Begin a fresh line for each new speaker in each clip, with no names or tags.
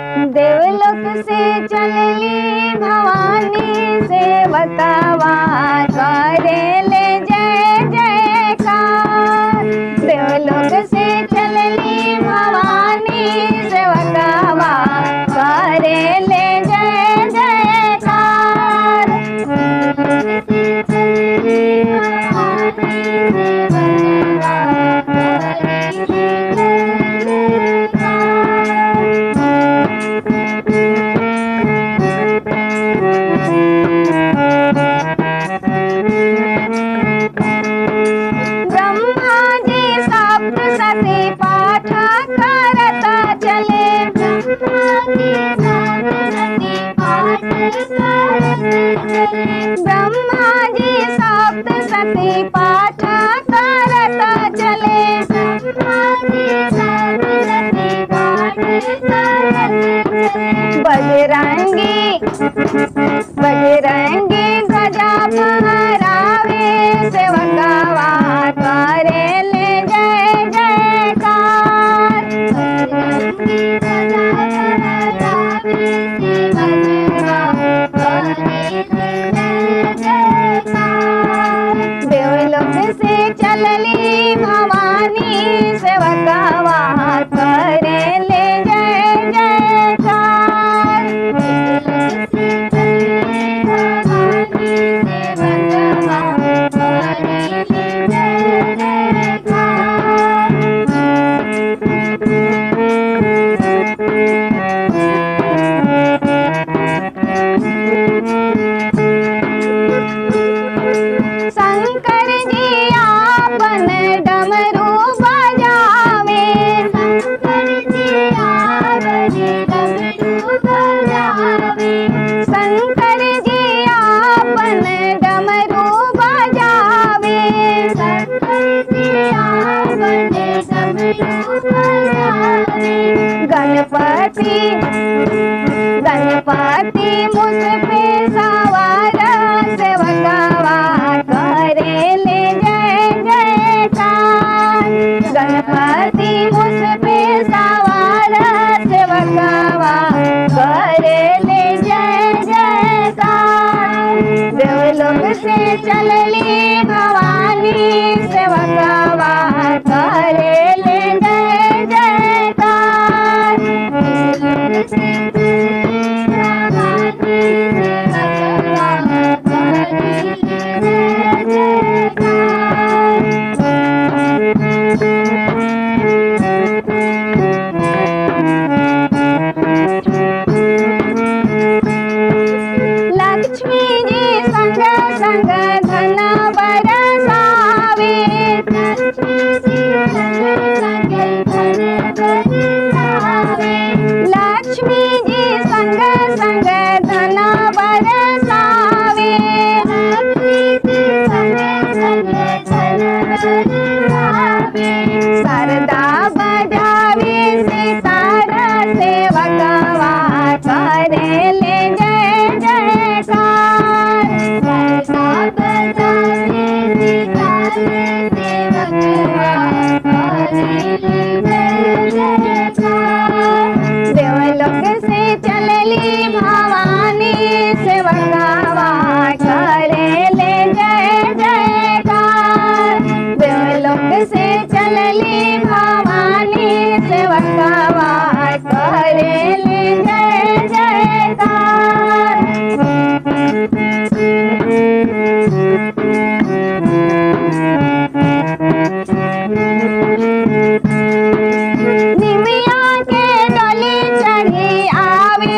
देवलोक से चलली भवानी सेवकवा करे ले जय जयकार। देवलोक से चलली भवानी सेवकवा करे ले जय जयकार। सती पाठ करता चले। ब्रह्मा जी सप्तशती पाठ करता चले। बजरंगी बजरंगी ध्वजा फहरावे सेवकवा करे ले जय जयकार। देवलोक से चलली भवानी सेवकवा करे ले जय जयकार। शंकर जी आपन डमरू बजावे। शंकर जी आपन डमरू बजावे। गणपति गणपति मुझ पे सवार सेवकवा करे ले जय जयकार। गणपति मुझ पे सवार सेवकवा करे ले जय जयकार। देवलोक से चलली भवानी सेवकवा करे ले जय जयकार। लक्ष्मी जी संग संग धन बरसावे। लक्ष्मी जी संग संग धन बरसावे। सरदा बजावे सितार सेवकवा करे ले जय जयकार। देवलोक से चलली भवानी सेवकवा करे ले जय जयकार। देवलोक से चलली भवानी सेवकवा करे ले जय जयकार। निमिया के डोली चढ़ी आवे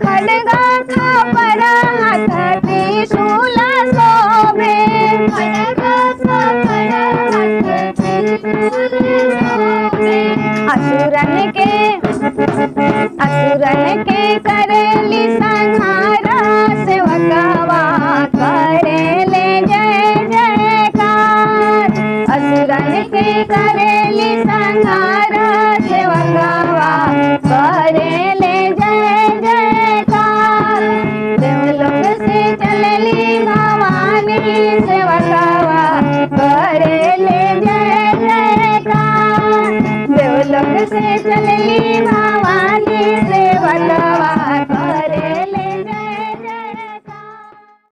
खड्गा खापर हाथ त्रिशूल शोभे असुरन के करेली संहार सेवकवा करेले जय जयकार असुरन के करेली संहार सेवकवा करेले जय जयकार देवलोक से चलली भवानी सेवकवा करेले जय जयकार देवलोक से चलली